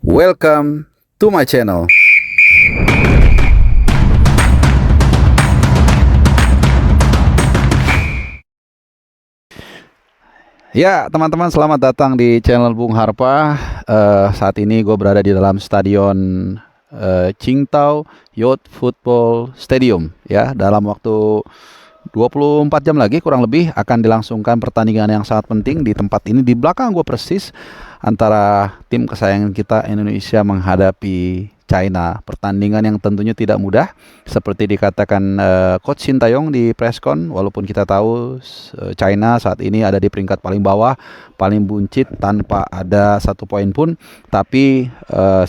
Welcome to my channel. Ya, teman-teman, selamat datang di channel Bung Harpa. Saat ini gue berada di dalam stadion Qingdao Youth Football Stadium. Ya, dalam waktu 24 jam lagi kurang lebih akan dilangsungkan pertandingan yang sangat penting di tempat ini. Di belakang gue persis antara tim kesayangan kita Indonesia menghadapi China. Pertandingan yang tentunya tidak mudah seperti dikatakan Coach Sintayong di presscon. Walaupun kita tahu China saat ini ada di peringkat paling bawah, paling buncit tanpa ada 1 poin pun, tapi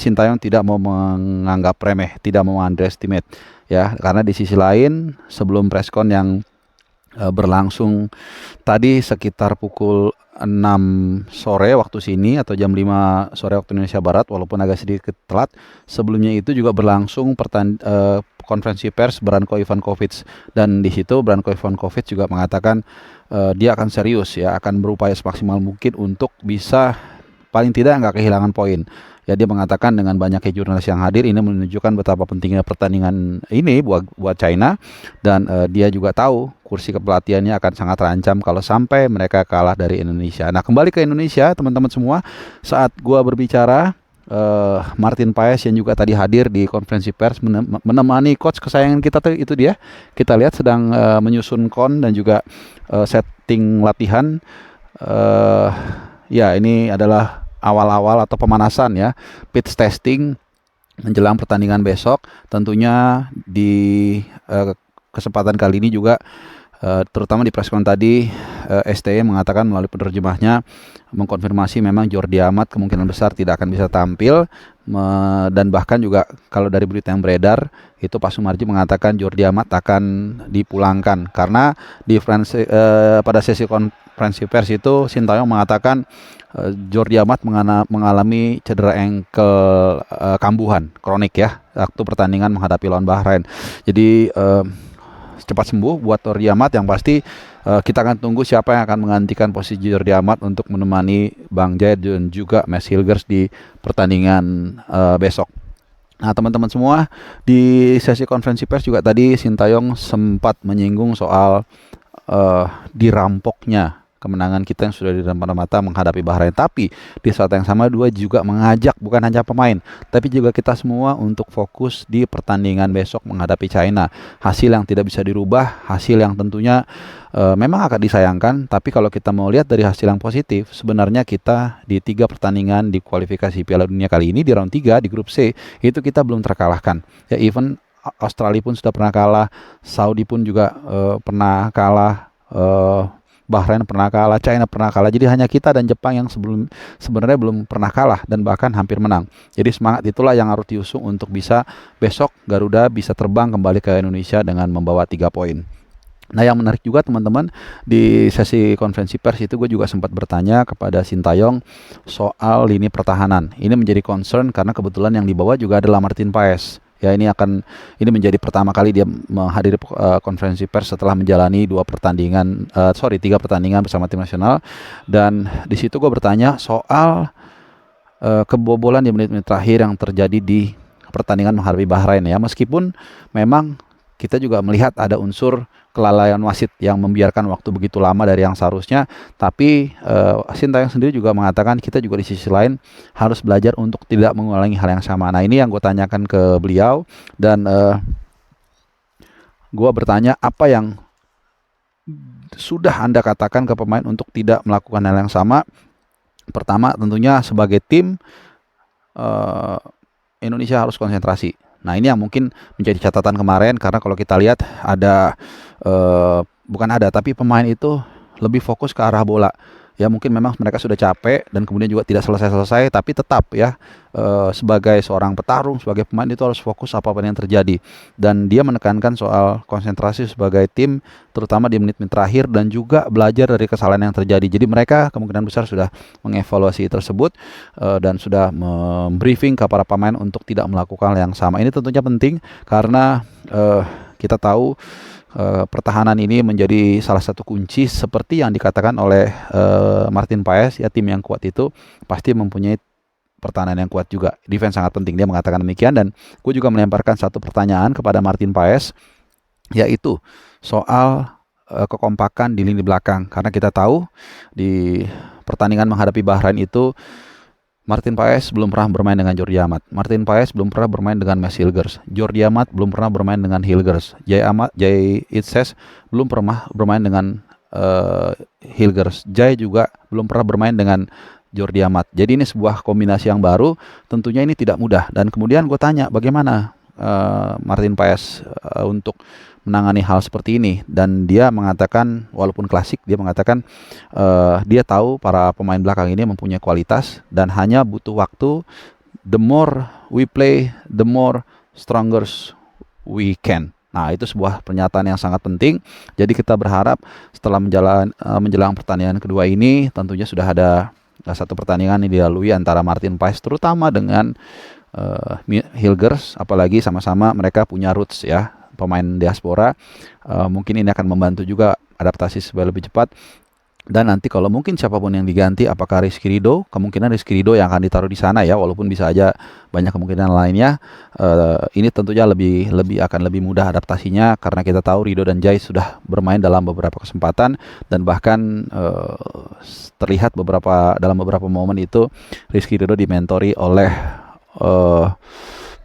Sintayong tidak mau menganggap remeh, tidak mau underestimate ya, karena di sisi lain sebelum presscon yang berlangsung tadi sekitar pukul 6 sore waktu sini atau jam 5 sore waktu Indonesia Barat, walaupun agak sedikit telat. Sebelumnya itu juga berlangsung konferensi pers Branko Ivankovic, dan di situ Branko Ivankovic juga mengatakan dia akan serius ya, akan berupaya semaksimal mungkin untuk bisa paling tidak nggak kehilangan poin. Ya, dia mengatakan dengan banyaknya jurnalis yang hadir ini menunjukkan betapa pentingnya pertandingan ini buat China, dan dia juga tahu kursi kepelatihannya akan sangat terancam kalau sampai mereka kalah dari Indonesia. Nah, kembali ke Indonesia, teman-teman semua, saat gua berbicara Martin Paes yang juga tadi hadir di konferensi pers menemani coach kesayangan kita tuh, itu dia. Kita lihat sedang menyusun kon dan juga setting latihan. Ya, ini adalah awal-awal atau pemanasan ya, pitch testing menjelang pertandingan besok. Tentunya di kesempatan kali ini juga terutama di preskon tadi STY mengatakan melalui penerjemahnya mengkonfirmasi memang Jordi Amat kemungkinan besar tidak akan bisa tampil, dan bahkan juga kalau dari berita yang beredar itu Pak Sumarji mengatakan Jordi Amat akan dipulangkan karena di pada sesi konferensi pers itu Sintayong mengatakan Jordi Amat mengalami cedera ankle kambuhan kronik ya waktu pertandingan menghadapi lawan Bahrain. Jadi cepat sembuh buat Jordi Amat. Yang pasti kita akan tunggu siapa yang akan menggantikan posisi Jordi Amat untuk menemani Bang Jaya dan juga Max Hilgers di pertandingan besok. Nah, teman-teman semua, di sesi konferensi pers juga tadi Sintayong sempat menyinggung soal dirampoknya kemenangan kita yang sudah di depan mata menghadapi Bahrain. Tapi di saat yang sama dua juga mengajak bukan hanya pemain, tapi juga kita semua untuk fokus di pertandingan besok menghadapi China. Hasil yang tidak bisa dirubah, hasil yang tentunya memang akan disayangkan, tapi kalau kita mau lihat dari hasil yang positif, sebenarnya kita di 3 pertandingan di kualifikasi Piala Dunia kali ini di round 3 di grup C itu kita belum terkalahkan. Ya, even Australia pun sudah pernah kalah, Saudi pun juga pernah kalah, Bahrain pernah kalah, China pernah kalah. Jadi hanya kita dan Jepang yang sebenarnya belum pernah kalah dan bahkan hampir menang. Jadi semangat itulah yang harus diusung untuk bisa besok Garuda bisa terbang kembali ke Indonesia dengan membawa 3 poin. Nah, yang menarik juga teman-teman, di sesi konferensi pers itu gue juga sempat bertanya kepada Sintayong soal lini pertahanan. Ini menjadi concern karena kebetulan yang dibawa juga adalah Martin Paes. Ya, ini menjadi pertama kali dia menghadiri konferensi pers setelah menjalani 3 pertandingan bersama tim nasional. Dan di situ gue bertanya soal kebobolan di menit-menit terakhir yang terjadi di pertandingan menghadapi Bahrain ya. Meskipun memang kita juga melihat ada unsur kelalaian wasit yang membiarkan waktu begitu lama dari yang seharusnya, tapi Sintayong sendiri juga mengatakan kita juga di sisi lain harus belajar untuk tidak mengulangi hal yang sama. Nah, ini yang gue tanyakan ke beliau, dan gue bertanya apa yang sudah Anda katakan ke pemain untuk tidak melakukan hal yang sama. Pertama, tentunya sebagai tim Indonesia harus konsentrasi. Nah, ini yang mungkin menjadi catatan kemarin, karena kalau kita lihat tapi pemain itu lebih fokus ke arah bola. Ya, mungkin memang mereka sudah capek dan kemudian juga tidak selesai-selesai, tapi tetap ya sebagai seorang petarung, sebagai pemain itu harus fokus apapun yang terjadi. Dan dia menekankan soal konsentrasi sebagai tim, terutama di menit-menit terakhir, dan juga belajar dari kesalahan yang terjadi. Jadi mereka kemungkinan besar sudah mengevaluasi tersebut dan sudah membriefing kepada pemain untuk tidak melakukan hal yang sama. Ini tentunya penting karena kita tahu pertahanan ini menjadi salah satu kunci, seperti yang dikatakan oleh Martin Paes ya, tim yang kuat itu pasti mempunyai pertahanan yang kuat juga. Defense sangat penting, dia mengatakan demikian. Dan gue juga melemparkan satu pertanyaan kepada Martin Paes, yaitu soal kekompakan di lini belakang. Karena kita tahu di pertandingan menghadapi Bahrain itu Martin Paes belum pernah bermain dengan Jordi Amat. Martin Paes belum pernah bermain dengan Max Hilgers. Jordi Amat belum pernah bermain dengan Hilgers. Jay Itzes belum pernah bermain dengan Hilgers. Jay juga belum pernah bermain dengan Jordi Amat. Jadi ini sebuah kombinasi yang baru. Tentunya ini tidak mudah. Dan kemudian gue tanya bagaimana Martin Paes untuk menangani hal seperti ini, dan dia mengatakan walaupun klasik, dia mengatakan dia tahu para pemain belakang ini mempunyai kualitas dan hanya butuh waktu. The more we play, the more stronger we can. Nah, itu sebuah pernyataan yang sangat penting. Jadi kita berharap setelah menjelang pertandingan kedua ini, tentunya sudah ada satu pertandingan yang dilalui antara Martin Paes terutama dengan Hilgers, apalagi sama-sama mereka punya roots ya, pemain diaspora. Mungkin ini akan membantu juga adaptasi supaya lebih cepat. Dan nanti kalau mungkin siapapun yang diganti, apakah Rizky Ridho, kemungkinan Rizky Ridho yang akan ditaruh di sana ya, walaupun bisa aja banyak kemungkinan lainnya. Ini tentunya akan lebih mudah adaptasinya, karena kita tahu Ridho dan Jai sudah bermain dalam beberapa kesempatan, dan bahkan terlihat dalam beberapa momen itu Rizky Ridho dimentori oleh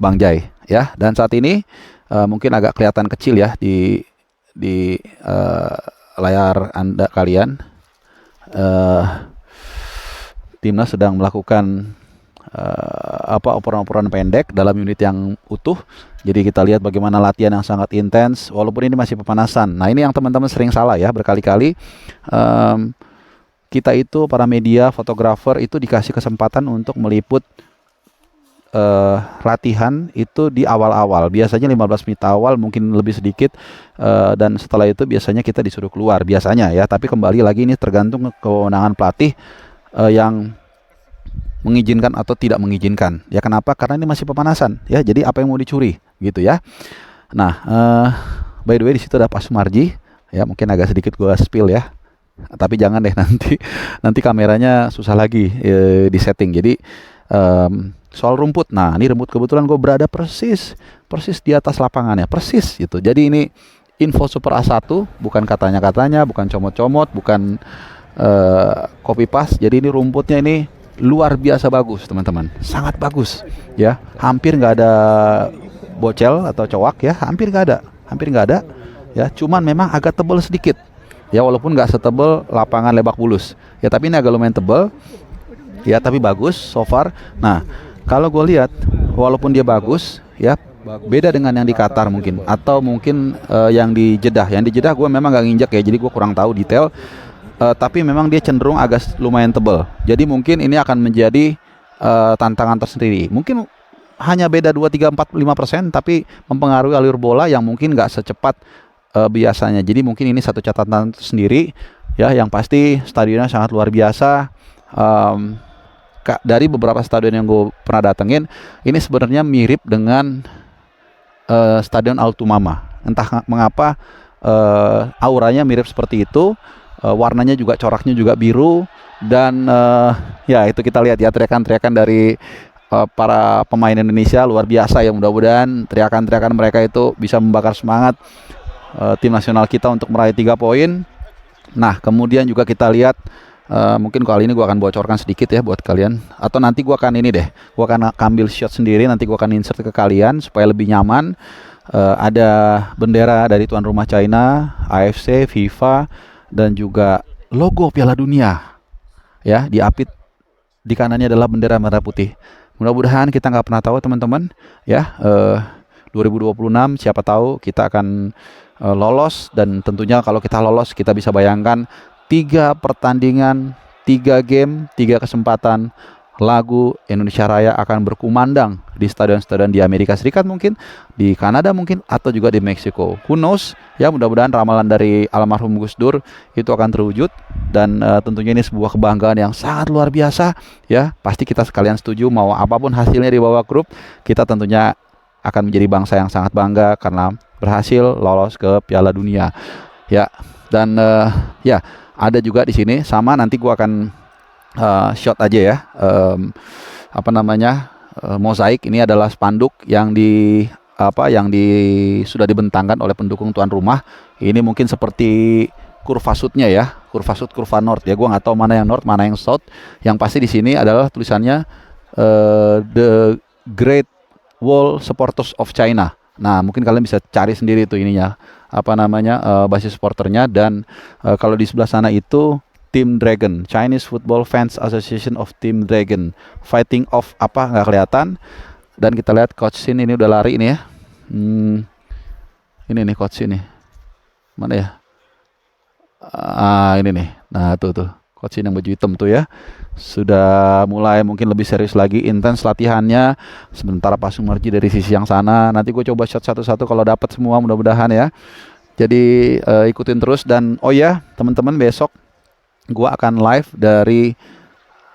Bang Jai ya. Dan saat ini mungkin agak kelihatan kecil ya di layar Anda kalian. Timnas sedang melakukan operan-operan pendek dalam unit yang utuh. Jadi kita lihat bagaimana latihan yang sangat intens walaupun ini masih pemanasan. Nah, ini yang teman-teman sering salah ya, berkali-kali kita itu para media, fotografer itu dikasih kesempatan untuk meliput latihan itu di awal-awal, biasanya 15 menit awal, mungkin lebih sedikit, dan setelah itu biasanya kita disuruh keluar biasanya ya. Tapi kembali lagi ini tergantung kewenangan pelatih yang mengizinkan atau tidak mengizinkan ya. Kenapa? Karena ini masih pemanasan ya, jadi apa yang mau dicuri gitu ya. Nah, by the way di situ ada Pak Sumarji ya, mungkin agak sedikit gua spill ya, tapi jangan deh, nanti kameranya susah lagi di setting. Jadi soal rumput, nah ini rumput kebetulan gue berada persis di atas lapangannya, persis gitu. Jadi ini info Super A1, bukan katanya, bukan comot-comot, bukan copy paste. Jadi ini rumputnya ini luar biasa bagus teman-teman, sangat bagus ya. Hampir nggak ada bocel atau cowak ya, hampir nggak ada ya. Cuman memang agak tebal sedikit ya, walaupun nggak setebal lapangan Lebak Bulus ya, tapi ini agak lumayan tebal ya, tapi bagus so far. Nah, kalau gue lihat walaupun dia bagus ya, beda dengan yang di Qatar mungkin, atau mungkin yang di Jeddah. Yang di Jeddah gue memang gak nginjak ya, jadi gue kurang tahu detail, tapi memang dia cenderung agak lumayan tebal. Jadi mungkin ini akan menjadi tantangan tersendiri. Mungkin hanya beda 2, 3, 4, 5%, tapi mempengaruhi alur bola yang mungkin gak secepat biasanya. Jadi mungkin ini satu catatan sendiri ya. Yang pasti stadionnya sangat luar biasa. Dari beberapa stadion yang gue pernah datengin, ini sebenarnya mirip dengan Stadion Altumama. Entah mengapa auranya mirip seperti itu. Warnanya juga, coraknya juga biru. Dan ya itu kita lihat ya, teriakan-teriakan dari para pemain Indonesia luar biasa ya. Mudah-mudahan teriakan-teriakan mereka itu bisa membakar semangat tim nasional kita untuk meraih 3 poin. Nah, kemudian juga kita lihat, mungkin kali ini gue akan bocorkan sedikit ya buat kalian, atau nanti gue akan gue akan ambil shot sendiri, nanti gue akan insert ke kalian supaya lebih nyaman. Ada bendera dari tuan rumah China, AFC, FIFA, dan juga logo Piala Dunia ya, diapit di kanannya adalah bendera merah putih. Mudah-mudahan, kita nggak pernah tahu teman-teman ya, 2026 siapa tahu kita akan lolos. Dan tentunya kalau kita lolos, kita bisa bayangkan 3 pertandingan, 3 game, 3 kesempatan, lagu Indonesia Raya akan berkumandang di stadion-stadion di Amerika Serikat mungkin, di Kanada mungkin, atau juga di Meksiko. Who knows ya, mudah-mudahan ramalan dari almarhum Gus Dur itu akan terwujud. Dan tentunya ini sebuah kebanggaan yang sangat luar biasa ya. Pasti kita sekalian setuju, mau apapun hasilnya di bawah grup, kita tentunya akan menjadi bangsa yang sangat bangga karena berhasil lolos ke Piala Dunia ya. Dan ya ada juga di sini sama, nanti gua akan shot aja ya apa namanya, mozaik. Ini adalah spanduk yang sudah dibentangkan oleh pendukung tuan rumah. Ini mungkin seperti kurva sudnya ya, kurva sud, kurva north ya. Gua nggak tahu mana yang north, mana yang south. Yang pasti di sini adalah tulisannya The Great Wall Supporters of China. Nah, mungkin kalian bisa cari sendiri tuh ininya, apa namanya, basis supporternya. Dan kalau di sebelah sana itu Team Dragon, Chinese Football Fans Association of Team Dragon, fighting off apa nggak kelihatan. Dan kita lihat coach Shin ini udah lari nih ya. Ini nih coach Shin nih, mana ya? Ini nih. Nah, tuh coach Shin yang baju hitam tuh ya. Sudah mulai mungkin lebih serius lagi, intens latihannya. Sementara Pak Sumarji dari sisi yang sana. Nanti gue coba shot satu-satu kalau dapat semua, mudah-mudahan ya. Jadi ikutin terus. Dan oh ya teman-teman, besok gue akan live dari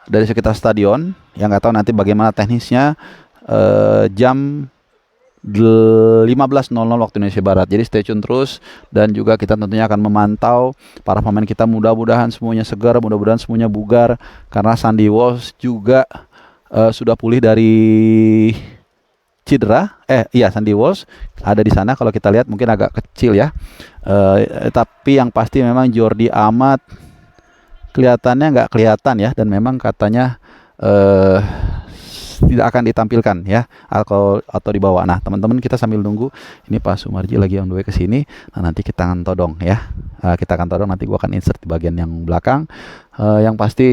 sekitar stadion. Yang nggak tahu nanti bagaimana teknisnya, jam 15.00 waktu Indonesia Barat. Jadi stay tune terus, dan juga kita tentunya akan memantau para pemain kita. Mudah-mudahan semuanya segar, mudah-mudahan semuanya bugar, karena Sandy Walsh juga sudah pulih dari cedera. Iya, Sandy Walsh ada di sana. Kalau kita lihat mungkin agak kecil ya, tapi yang pasti memang Jordi Amat kelihatannya nggak kelihatan ya, dan memang katanya tidak akan ditampilkan ya, atau dibawa. Nah teman-teman, kita sambil nunggu ini Pak Sumarji lagi on the way ke sini. Nah nanti kita akan todong ya, kita akan todong, nanti gua akan insert di bagian yang belakang. Yang pasti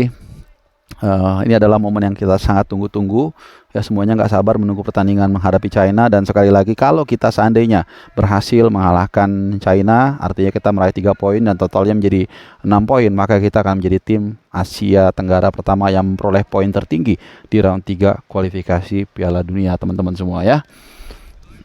ini adalah momen yang kita sangat tunggu-tunggu ya, semuanya nggak sabar menunggu pertandingan menghadapi China. Dan sekali lagi, kalau kita seandainya berhasil mengalahkan China, artinya kita meraih 3 poin dan totalnya menjadi 6 poin, maka kita akan menjadi tim Asia Tenggara pertama yang memperoleh poin tertinggi di round 3 kualifikasi Piala Dunia, teman-teman semua ya.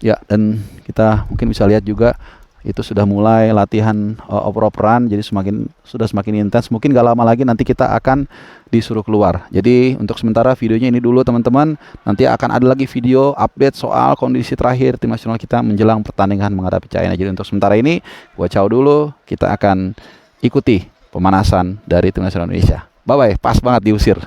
Ya, dan kita mungkin bisa lihat juga itu sudah mulai latihan oper-operan, jadi sudah semakin intens. Mungkin gak lama lagi nanti kita akan disuruh keluar. Jadi untuk sementara videonya ini dulu teman-teman. Nanti akan ada lagi video update soal kondisi terakhir tim nasional kita menjelang pertandingan menghadapi China. Jadi untuk sementara ini gua ciao dulu. Kita akan ikuti pemanasan dari tim nasional Indonesia. Bye bye, pas banget diusir.